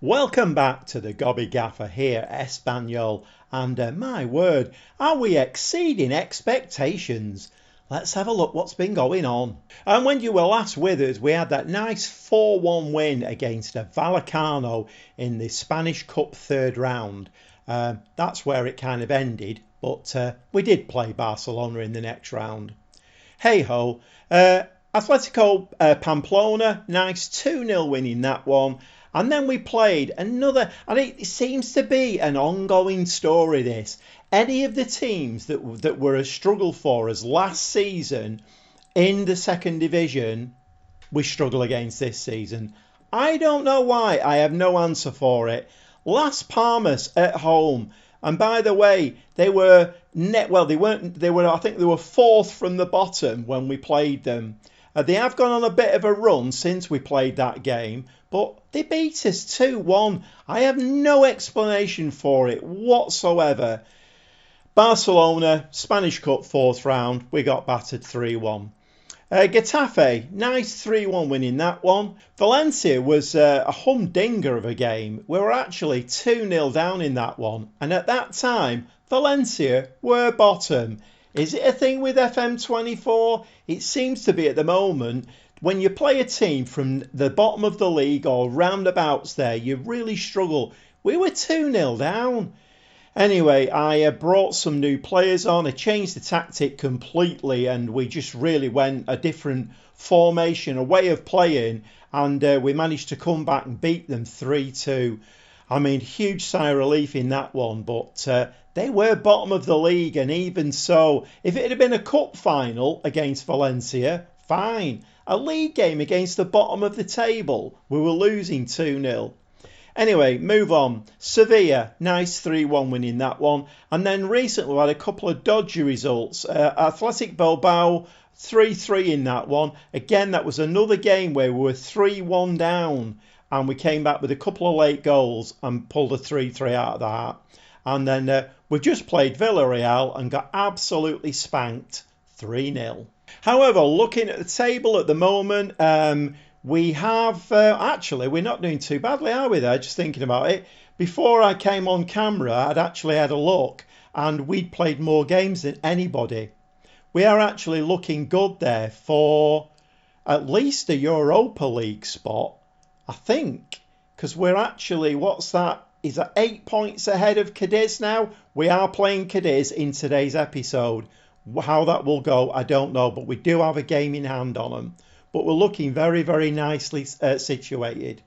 Welcome back to the Gobby Gaffer here, Espanyol, and my word, are we exceeding expectations? Let's have a look what's been going on. And when you were last with us, we had that nice 4-1 win against Vallecano in the Spanish Cup third round. That's where it kind of ended, but we did play Barcelona in the next round. Hey ho, Atletico Pamplona, nice 2-0 win in that one. And then we played another, and it seems to be an ongoing story, this. Any of the teams that were a struggle for us last season in the second division, we struggle against this season. I don't know why. I have no answer for it. Las Palmas at home. And by the way, they were I think they were fourth from the bottom when we played them. They have gone on a bit of a run since we played that game, but they beat us 2-1. I have no explanation for it whatsoever. Barcelona, Spanish Cup fourth round, we got battered 3-1. Getafe, nice 3-1 win in that one. Valencia was a humdinger of a game. We were actually 2-0 down in that one. And at that time, Valencia were bottom. Is it a thing with FM24? It seems to be at the moment. When you play a team from the bottom of the league or roundabouts there, you really struggle. We were 2-0 down. Anyway, I brought some new players on. I changed the tactic completely and we just really went a different formation, a way of playing. And we managed to come back and beat them 3-2. I mean, huge sigh of relief in that one, but they were bottom of the league, and even so, if it had been a cup final against Valencia, fine. A league game against the bottom of the table, we were losing 2-0. Anyway, move on. Sevilla, nice 3-1 win in that one. And then recently we had a couple of dodgy results. Athletic Bilbao, 3-3 in that one. Again, that was another game where we were 3-1 down. And we came back with a couple of late goals and pulled a 3-3 out of the hat. And then we just played Villarreal and got absolutely spanked 3-0. However, looking at the table at the moment, we have... actually, we're not doing too badly, are we there? Just thinking about it. Before I came on camera, I'd actually had a look and we'd played more games than anybody. We are actually looking good there for at least a Europa League spot. I think, because we're actually, is that 8 points ahead of Cadiz now? We are playing Cadiz in today's episode. How that will go, I don't know, but we do have a game in hand on them. But we're looking very, very nicely situated.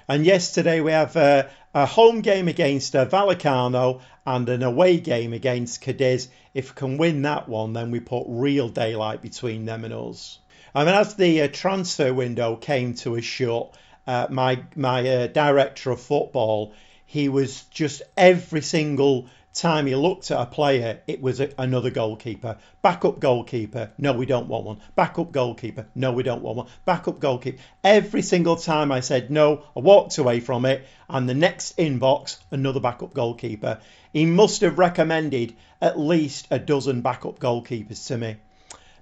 And yesterday we have a home game against Vallecano and an away game against Cadiz. If we can win that one, then we put real daylight between them and us. I mean, as the transfer window came to a shut, my director of football, he was just every single time he looked at a player, it was another goalkeeper. Backup goalkeeper, no, we don't want one. Backup goalkeeper, no, we don't want one. Backup goalkeeper. Every single time I said no, I walked away from it, and the next inbox, another backup goalkeeper. He must have recommended at least a dozen backup goalkeepers to me.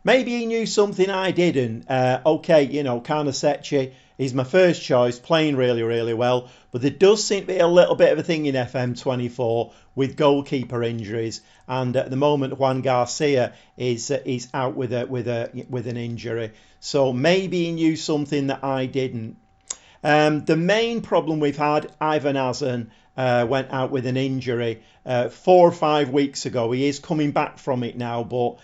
Maybe he knew something I didn't. Okay, Carnesecchi is my first choice, playing really, really well. But there does seem to be a little bit of a thing in FM24 with goalkeeper injuries. And at the moment, Juan Garcia is out with an injury. So maybe he knew something that I didn't. The main problem we've had, Ivan Azan went out with an injury 4 or 5 weeks ago. He is coming back from it now, but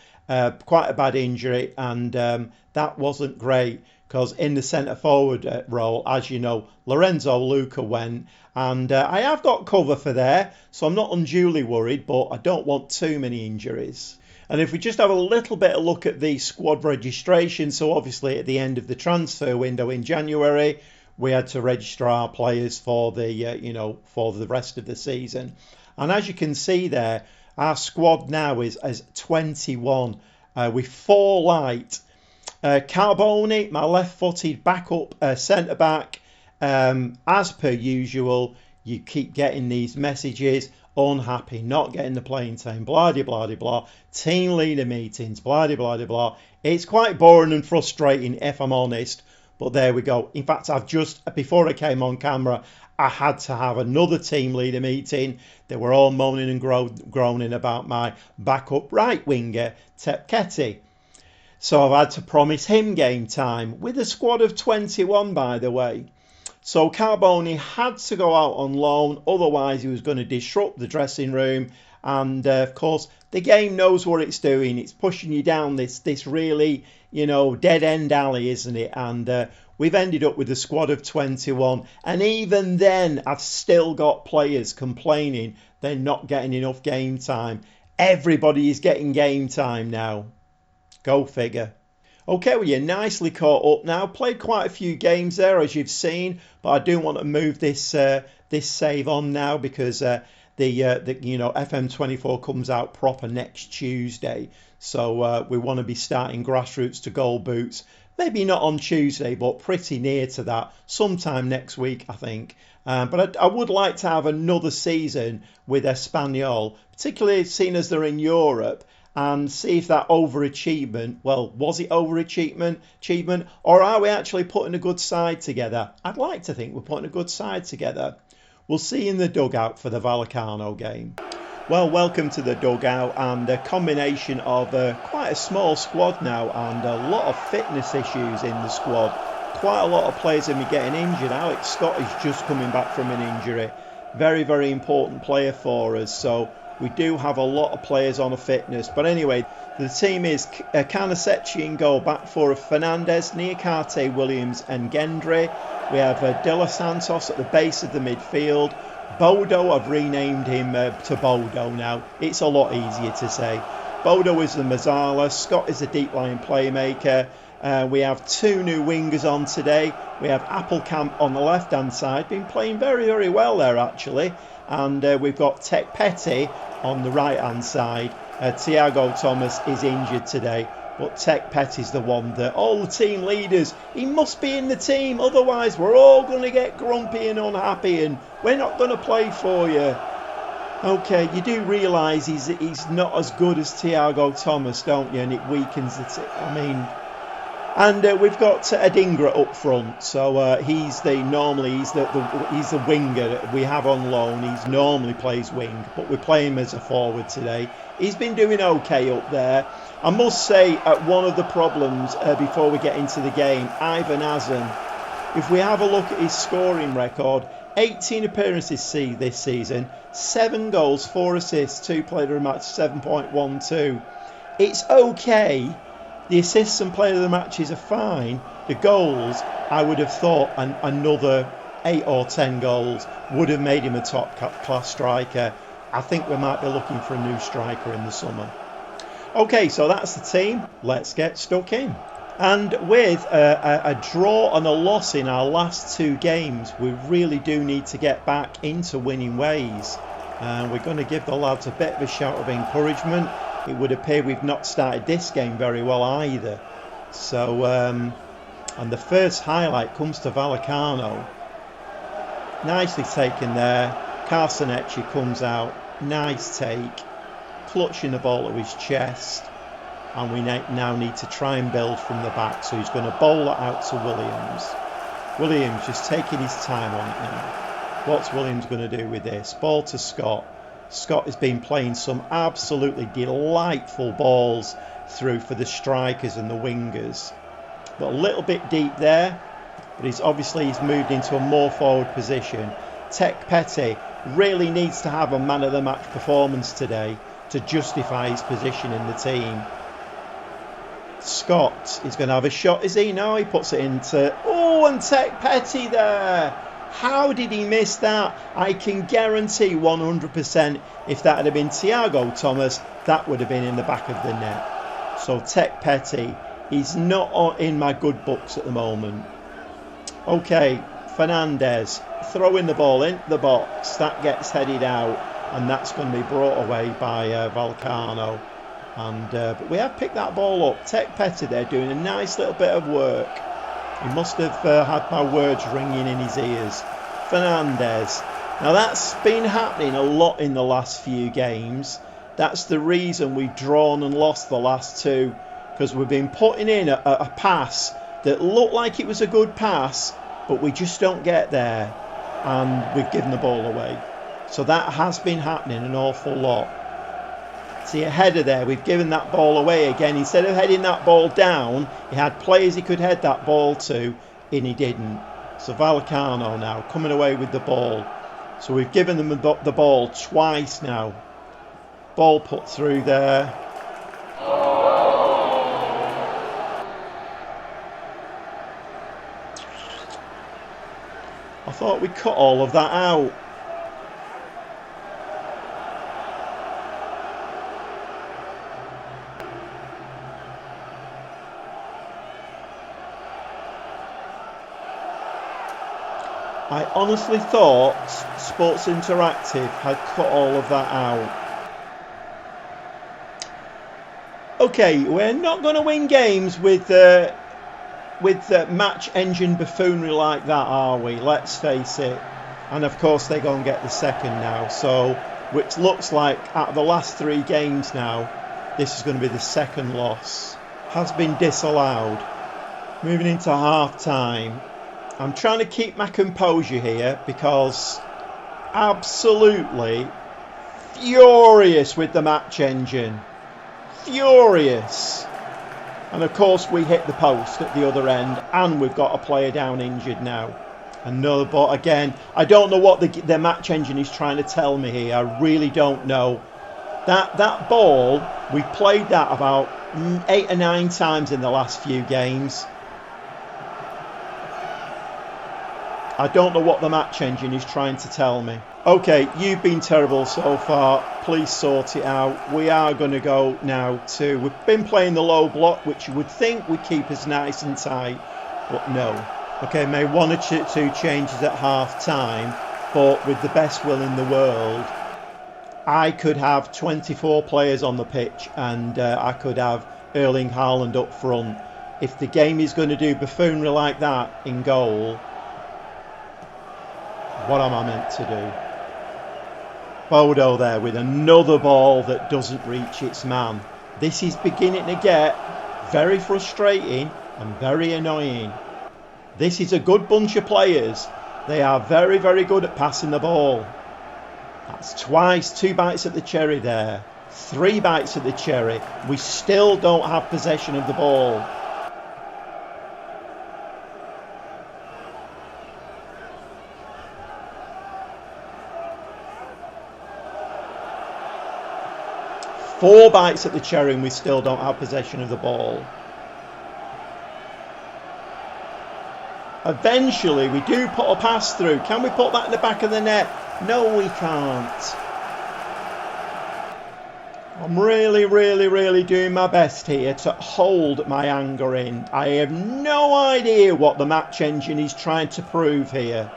quite a bad injury, and that wasn't great because in the centre forward role, as you know, Lorenzo Luca went, and I have got cover for there, so I'm not unduly worried, but I don't want too many injuries. And if we just have a little bit of a look at the squad registration, so obviously at the end of the transfer window in January, we had to register our players for the rest of the season. And as you can see there, our squad now is 21 with 4 light. Carboni, my left-footed backup centre-back. As per usual, you keep getting these messages, unhappy, not getting the playing time, blah, blah, blah, blah, team leader meetings, blah, blah, blah, blah. It's quite boring and frustrating, if I'm honest. But there we go. In fact, before I came on camera, I had to have another team leader meeting. They were all moaning and groaning about my backup right winger, Tepketi. So I've had to promise him game time with a squad of 21, by the way. So Carboni had to go out on loan, otherwise he was going to disrupt the dressing room. And of course, the game knows what it's doing. It's pushing you down this really, dead end alley, isn't it? And we've ended up with a squad of 21. And even then, I've still got players complaining they're not getting enough game time. Everybody is getting game time now. Go figure. Okay, well, you're nicely caught up now. Played quite a few games there, as you've seen, but I do want to move this save on now because the FM24 comes out proper next Tuesday. So we want to be starting grassroots to goal boots. Maybe not on Tuesday, but pretty near to that. Sometime next week, I think. But I would like to have another season with Espanyol, particularly seeing as they're in Europe, and see if that overachievement, well, was it overachievement, or are we actually putting a good side together? I'd like to think we're putting a good side together. We'll see you in the dugout for the Vallecano game. Well, welcome to the dugout, and a combination of quite a small squad now and a lot of fitness issues in the squad. Quite a lot of players have been getting injured. Alex Scott is just coming back from an injury. Very, very important player for us. So we do have a lot of players on a fitness. But anyway, the team is Carnasechi in goal, back four of Fernandez, Niakate, Williams and Gendry. We have De Los Santos at the base of the midfield. Bodo, I've renamed him to Bodo now. It's a lot easier to say. Bodo is the Mazzala. Scott is the deep line playmaker. We have two new wingers on today. We have Applecamp on the left hand side, been playing very, very well there actually. And we've got Tech Petty on the right hand side. Thiago Thomas is injured today, but Tech Petty's the one that all the team leaders, he must be in the team, otherwise we're all going to get grumpy and unhappy and we're not going to play for you. Okay, you do realise he's not as good as Thiago Thomas, don't you? And it weakens the team. And we've got Adingra up front, so he's the winger that we have on loan. He normally plays wing, but we play him as a forward today. He's been doing okay up there. I must say, one of the problems before we get into the game, Ivan Azan, if we have a look at his scoring record, 18 appearances this season, 7 goals, 4 assists, 2 played of the match, 7.12. It's okay. The assists and player of the matches are fine. The goals, I would have thought another 8 or 10 goals would have made him a top class striker. I think we might be looking for a new striker in the summer. Okay, so that's the team. Let's get stuck in. And with a draw and a loss in our last 2 games, we really do need to get back into winning ways. And we're going to give the lads a bit of a shout of encouragement. It would appear we've not started this game very well either. So, and the first highlight comes to Vallecano. Nicely taken there. Carnasechi comes out. Nice take. Clutching the ball to his chest. And we now need to try and build from the back. So he's going to bowl it out to Williams. Williams just taking his time on it now. What's Williams going to do with this? Ball to Scott. Scott has been playing some absolutely delightful balls through for the strikers and the wingers. But a little bit deep there. But he's moved into a more forward position. Tech Petty really needs to have a man of the match performance today to justify his position in the team. Scott is going to have a shot, is he? No, he puts it into... Oh, and Tech Petty there. How did he miss that? I can guarantee 100% if that had been Thiago Thomas, that would have been in the back of the net. So Tech Petty, he's not in my good books at the moment. Okay, Fernandez throwing the ball into the box. That gets headed out and that's going to be brought away by Vallecano. And but we have picked that ball up. Tech Petty there doing a nice little bit of work. He must have had my words ringing in his ears. Fernandez. Now that's been happening a lot in the last few games. That's the reason we've drawn and lost the last 2. Because we've been putting in a pass that looked like it was a good pass, but we just don't get there, and we've given the ball away. So that has been happening an awful lot. See a header there, we've given that ball away again. Instead of heading that ball down, he had players he could head that ball to, and he didn't. So Vallecano now coming away with the ball. So we've given them the ball twice now. Ball put through there. I thought we cut all of that out. I honestly thought Sports Interactive had cut all of that out. Okay, we're not going to win games with match engine buffoonery like that, are we? Let's face it. And of course they go and get the second now. So, which looks like out of the last 3 games now, this is going to be the second loss. Has been disallowed. Moving into half time. I'm trying to keep my composure here because absolutely furious with the match engine. Furious. And of course we hit the post at the other end, and we've got a player down injured now. Another ball again. I don't know what the match engine is trying to tell me here. I really don't know. That ball, we've played that about 8 or 9 times in the last few games. I don't know what the match engine is trying to tell me. Okay, you've been terrible so far. Please sort it out. We are going to go now to... We've been playing the low block, which you would think would keep us nice and tight, but no. Okay, made 1 or 2 changes at half time, but with the best will in the world, I could have 24 players on the pitch, and I could have Erling Haaland up front. If the game is going to do buffoonery like that in goal, what am I meant to do? Bodo there with another ball that doesn't reach its man. This is beginning to get very frustrating and very annoying. This is a good bunch of players. They are very, very good at passing the ball. That's twice, 2 bites at the cherry there. 3 bites at the cherry. We still don't have possession of the ball. Four bites at the cherry and we still don't have possession of the ball. Eventually we do put a pass through. Can we put that in the back of the net? No, we can't. I'm really doing my best here to hold my anger in. I have no idea what the match engine is trying to prove here.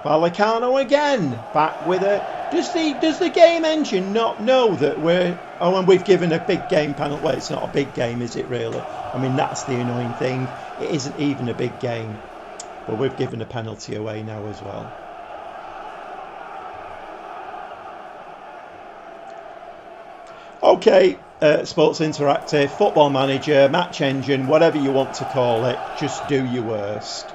Vallecano again, back with a... Does the game engine not know that we're... Oh, and we've given a big game penalty. Well, it's not a big game, is it really? I mean, that's the annoying thing. It isn't even a big game. But we've given a penalty away now as well. Okay, Sports Interactive, Football Manager, Match Engine, whatever you want to call it, just do your worst.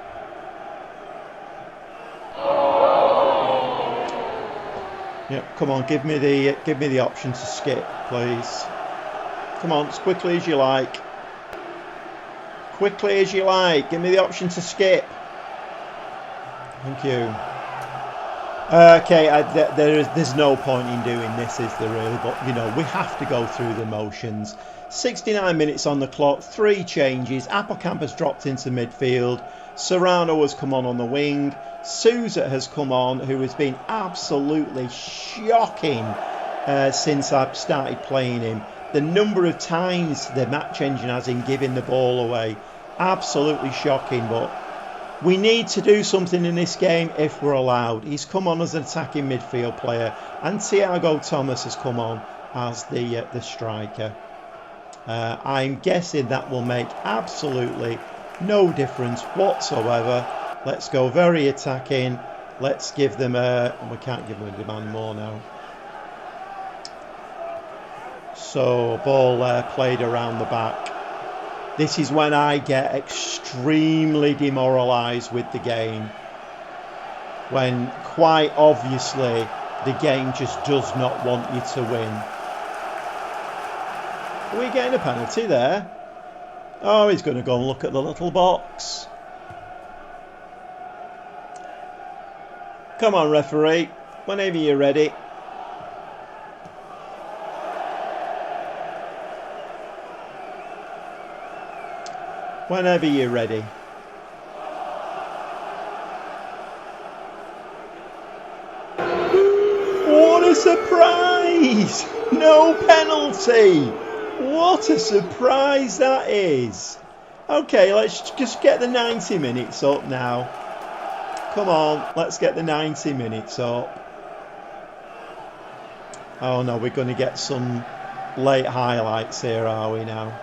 Yep, come on, give me the option to skip, please. Come on, as quickly as you like. Quickly as you like. Give me the option to skip. Thank you. Okay, there's no point in doing this, is there really? But, you know, we have to go through the motions. 69 minutes on the clock, 3 changes. Appelkamp has dropped into midfield. Serrano has come on the wing. Sousa has come on, who has been absolutely shocking since I've started playing him. The number of times the match engine has in giving the ball away, absolutely shocking. But we need to do something in this game if we're allowed. He's come on as an attacking midfield player, and Thiago Thomas has come on as the striker. I'm guessing that will make absolutely no difference whatsoever. Let's go very attacking. Let's give them we can't give them a demand more now. So ball played around the back. This is when I get extremely demoralised with the game. When quite obviously the game just does not want you to win. Are we getting a penalty there? Oh, he's going to go and look at the little box. Come on, referee. Whenever you're ready. Whenever you're ready. What a surprise! No penalty! What a surprise that is! Okay, let's just get the 90 minutes up now. Come on, let's get the 90 minutes up. Oh no, we're going to get some late highlights here, are we now?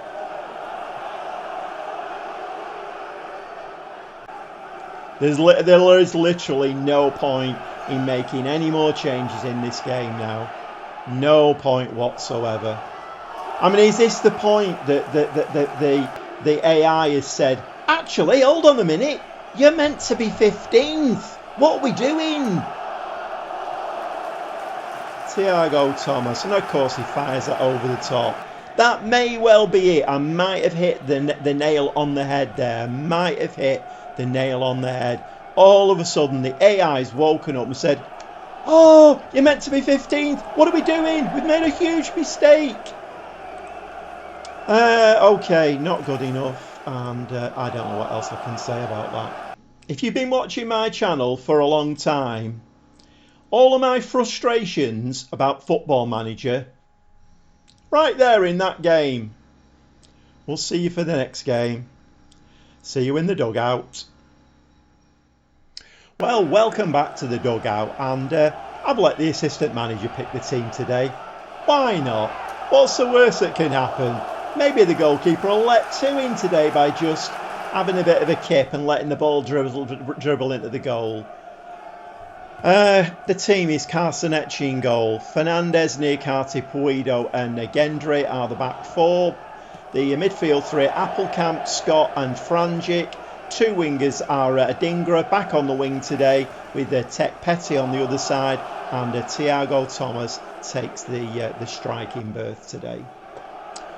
There is literally no point in making any more changes in this game now. No point whatsoever. I mean, is this the point that the AI has said, actually, hold on a minute, you're meant to be 15th. What are we doing? Thiago Thomas, and of course he fires that over the top. That may well be it. I might have hit the nail on the head there. Might have hit the nail on the head. All of a sudden the AI's woken up and said, oh, you're meant to be 15th. What are we doing? We've made a huge mistake. Okay, not good enough. And I don't know what else I can say about that. If you've been watching my channel for a long time, all of my frustrations about Football Manager, right there in that game. We'll see you for the next game. See you in the dugout. Well, welcome back to the dugout, and I've let the assistant manager pick the team today. Why not? What's the worst that can happen? Maybe the goalkeeper will let two in today by just having a bit of a kip and letting the ball dribble into the goal. The team is Carsonetti in goal. Fernandez, Niakate, Puido and Gendry are the back four. The midfield three, Applecamp, Scott and Frangic. Two wingers are Adingra back on the wing today with Tech Petty on the other side, and Thiago Thomas takes the striking berth today.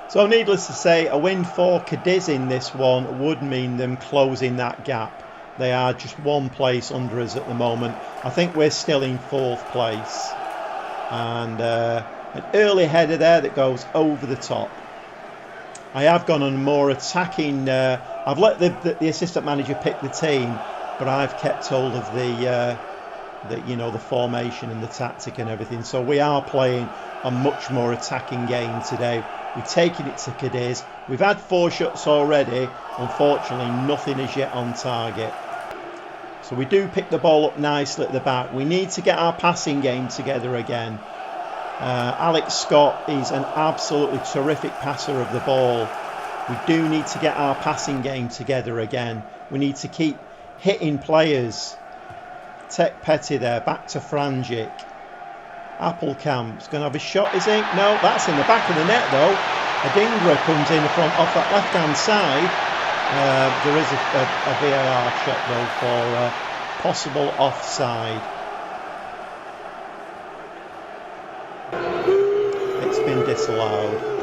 So needless to say, a win for Cadiz in this one would mean them closing that gap. They are just one place under us at the moment. I think we're still in fourth place. And an early header there that goes over the top. I have gone on a more attacking... I've let the assistant manager pick the team, but I've kept hold of the formation and the tactic and everything. So we are playing a much more attacking game today. We're taking it to Cadiz. We've had 4 shots already. Unfortunately, nothing is yet on target. So we do pick the ball up nicely at the back. We need to get our passing game together again. Alex Scott is an absolutely terrific passer of the ball. We do need to get our passing game together again. We need to keep hitting players. Tech Petty there, back to Frangic. Applecamp's going to have a shot, is he? No, that's in the back of the net though. Adingra comes in from off that left-hand side. There is a VAR shot though for possible offside. It's been disallowed.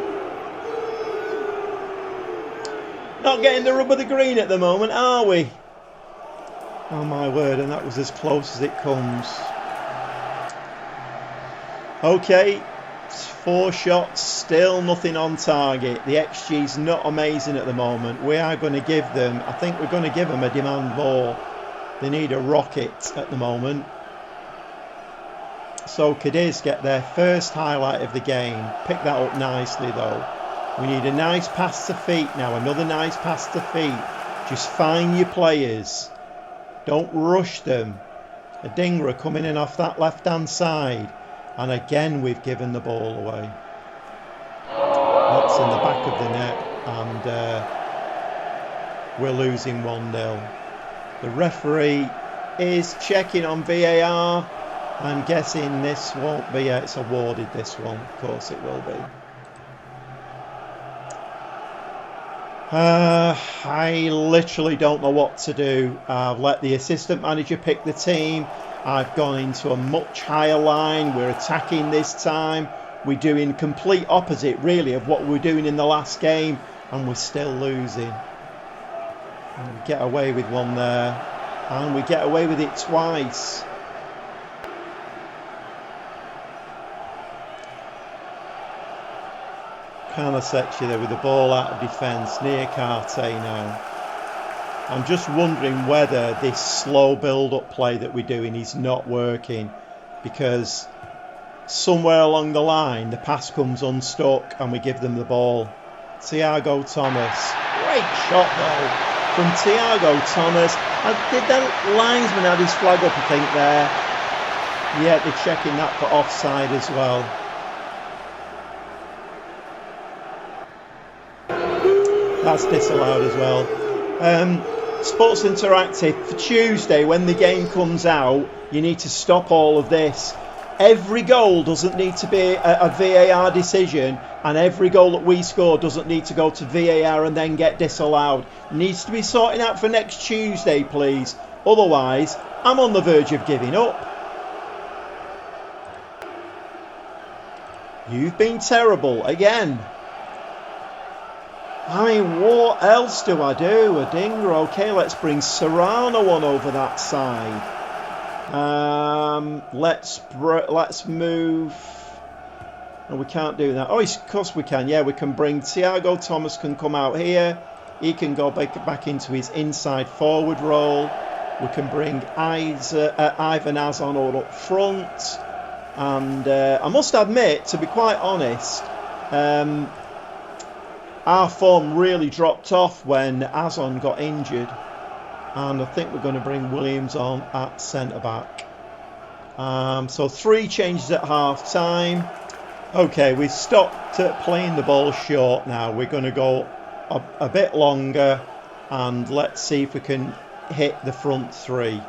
Not getting the rub of the green at the moment, are we? Oh my word, and that was as close as it comes. Okay, 4 shots, still nothing on target. The XG's not amazing at the moment. We are going to give them, I think we're going to give them a demand more. They need a rocket at the moment. So Cadiz get their first highlight of the game. Pick that up nicely though. We need a nice pass to feet now, another nice pass to feet. Just find your players. Don't rush them. Adingra coming in off that left-hand side. And again, we've given the ball away. That's in the back of the net. And we're losing 1-0. The referee is checking on VAR. I'm guessing this won't be, it's awarded this one. Of course it will be. I literally don't know what to do. I've let the assistant manager pick the team. I've gone into a much higher line. We're attacking this time. We're doing complete opposite, really, of what we were doing in the last game, and we're still losing. And we get away with one there, and we get away with it twice. Canasecchi there with the ball out of defence near Cant now. I'm just wondering whether this slow build-up play that we're doing is not working, because somewhere along the line the pass comes unstuck and we give them the ball. Thiago Thomas, great shot though from Thiago Thomas. Did the linesman have his flag up, I think, there? Yeah, they're checking that for offside as well. That's disallowed as well. Sports Interactive, for Tuesday when the game comes out, you need to stop all of this. Every goal doesn't need to be a VAR decision, and every goal that we score doesn't need to go to VAR and then get disallowed. It needs to be sorted out for next Tuesday, please. Otherwise, I'm on the verge of giving up. You've been terrible again. I mean, what else do I do? A dinger. Okay, let's bring Serrano on over that side. Let's move. No, we can't do that. Oh, of course we can. Yeah, we can bring Thiago Thomas can come out here. He can go back into his inside forward role. We can bring Ivan Azon all up front. And I must admit, to be quite honest, our form really dropped off when Azon got injured, and I think we're going to bring Williams on at centre-back. So 3 changes at half-time. Okay, we've stopped playing the ball short now. We're going to go a bit longer, and let's see if we can hit the front 3.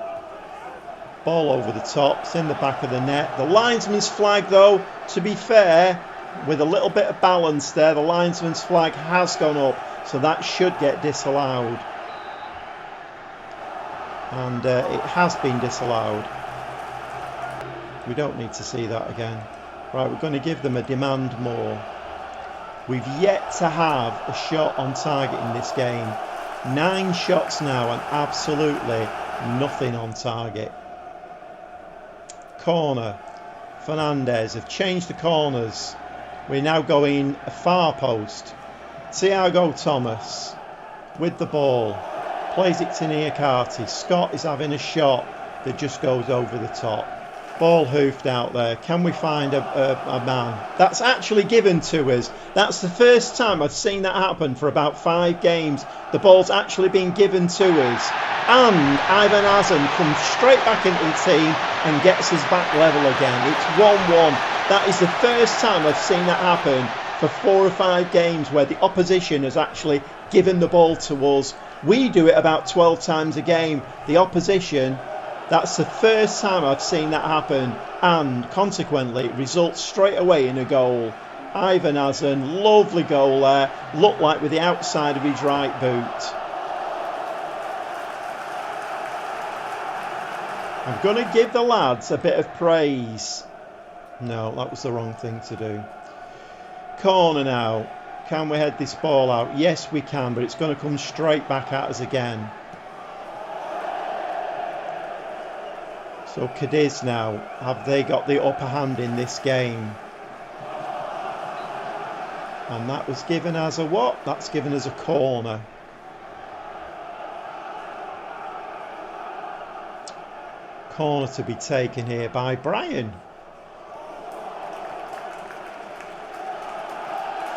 Ball over the top, it's in the back of the net. The linesman's flag, though, to be fair, with a little bit of balance there, the linesman's flag has gone up, so that should get disallowed. And it has been disallowed. We don't need to see that again. Right, we're going to give them a demand more. We've yet to have a shot on target in this game. 9 shots now and absolutely nothing on target. Corner. Fernandez have changed the corners. We're now going a far post. Thiago Thomas with the ball. Plays it to Niakate. Scott is having a shot that just goes over the top. Ball hoofed out there. Can we find a man? That's actually given to us. That's the first time I've seen that happen for about 5 games. The ball's actually been given to us. And Ivan Azon comes straight back into the team and gets us back level again. It's 1-1. That is the first time I've seen that happen for 4 or 5 games where the opposition has actually given the ball to us. We do it about 12 times a game. The opposition, that's the first time I've seen that happen, and consequently it results straight away in a goal. Ivan Azon, lovely goal there, looked like with the outside of his right boot. I'm going to give the lads a bit of praise. No, that was the wrong thing to do. Corner now. Can we head this ball out? Yes, we can, but it's going to come straight back at us again. So Cadiz now, have they got the upper hand in this game? And that was given as a what? That's given as a corner. Corner to be taken here by Brian.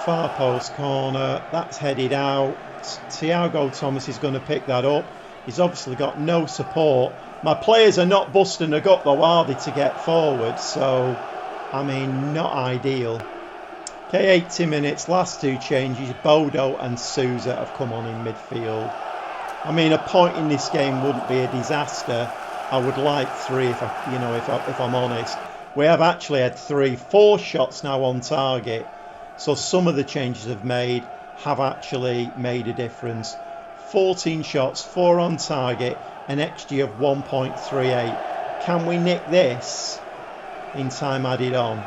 Far post corner, that's headed out. Thiago Thomas is going to pick that up. He's obviously got no support. My players are not busting a gut though, are they, to get forward? So, I mean, not ideal. Okay, 80 minutes, last 2 changes. Bodo and Souza have come on in midfield. I mean, a point in this game wouldn't be a disaster. I would like 3 if I'm honest. We have actually had 4 shots now on target. So some of the changes have made. have actually made a difference. 14 shots, 4 on target, an XG of 1.38. Can we nick this in time added on?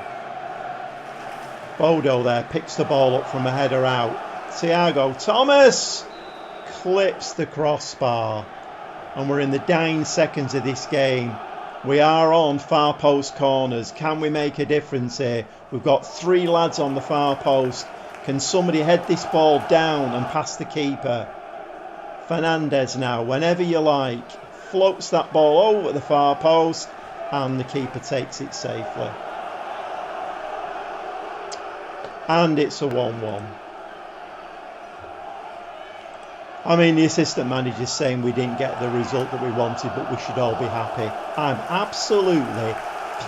Bodo there picks the ball up from a header out. Thiago Thomas clips the crossbar. And we're in the dying seconds of this game. We are on far post corners. Can we make a difference here? We've got 3 lads on the far post. Can somebody head this ball down and past the keeper? Fernandez now, whenever you like, floats that ball over the far post and the keeper takes it safely. And it's a 1-1. I mean, the assistant manager's saying we didn't get the result that we wanted, but we should all be happy. I'm absolutely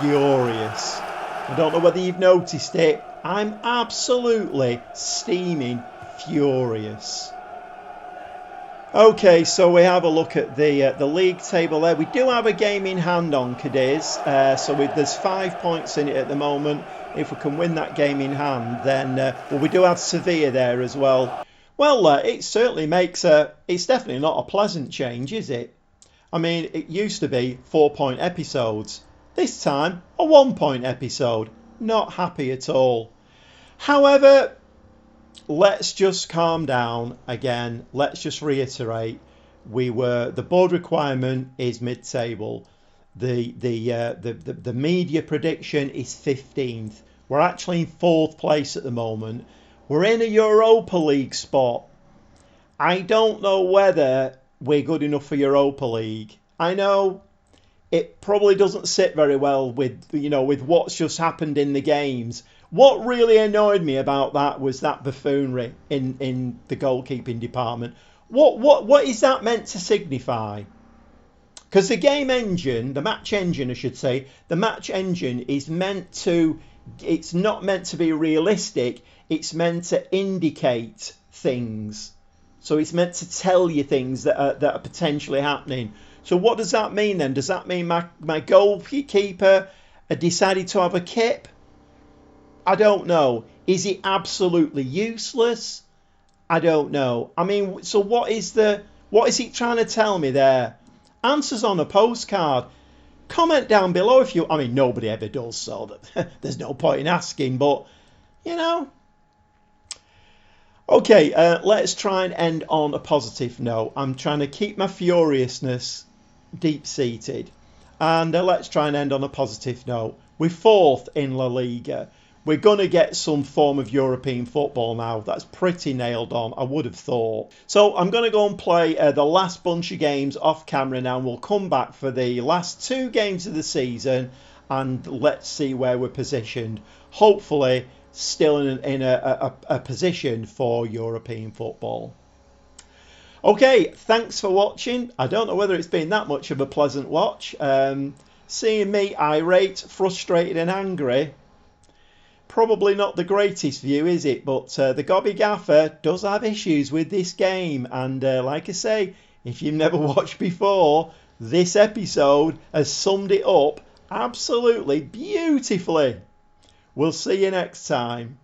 furious. I don't know whether you've noticed it. I'm absolutely steaming furious. Okay, so we have a look at the league table there. We do have a game in hand on Cadiz. There's 5 points in it at the moment. If we can win that game in hand, then we do have Sevilla there as well. Well, it certainly makes it's definitely not a pleasant change, is it? I mean, it used to be 4-point episodes. This time, a 1-point episode. Not happy at all. However, let's just calm down again. Let's just reiterate. The board requirement is mid-table. The media prediction is 15th. We're actually in 4th place at the moment. We're in a Europa League spot. I don't know whether we're good enough for Europa League. I know it probably doesn't sit very well with what's just happened in the games. What really annoyed me about that was that buffoonery in the goalkeeping department. What is that meant to signify? Because the game engine, the match engine, I should say, the match engine is it's not meant to be realistic. It's meant to indicate things. So it's meant to tell you things that are potentially happening. So what does that mean then? Does that mean my goalkeeper decided to have a kip? I don't know. Is it absolutely useless? I don't know. I mean, so what is it trying to tell me there? Answers on a postcard. Comment down below if you... I mean, nobody ever does, so there's no point in asking, but, Okay, let's try and end on a positive note. I'm trying to keep my furiousness deep-seated. And let's try and end on a positive note. We're 4th in La Liga. We're going to get some form of European football now. That's pretty nailed on, I would have thought. So I'm going to go and play the last bunch of games off camera now. And we'll come back for the last 2 games of the season. And let's see where we're positioned. Hopefully still in a position for European football. Okay, thanks for watching. I don't know whether it's been that much of a pleasant watch. Seeing me irate, frustrated and angry. Probably not the greatest view, is it? But the Gobby Gaffer does have issues with this game. And like I say, if you've never watched before, this episode has summed it up absolutely beautifully. We'll see you next time.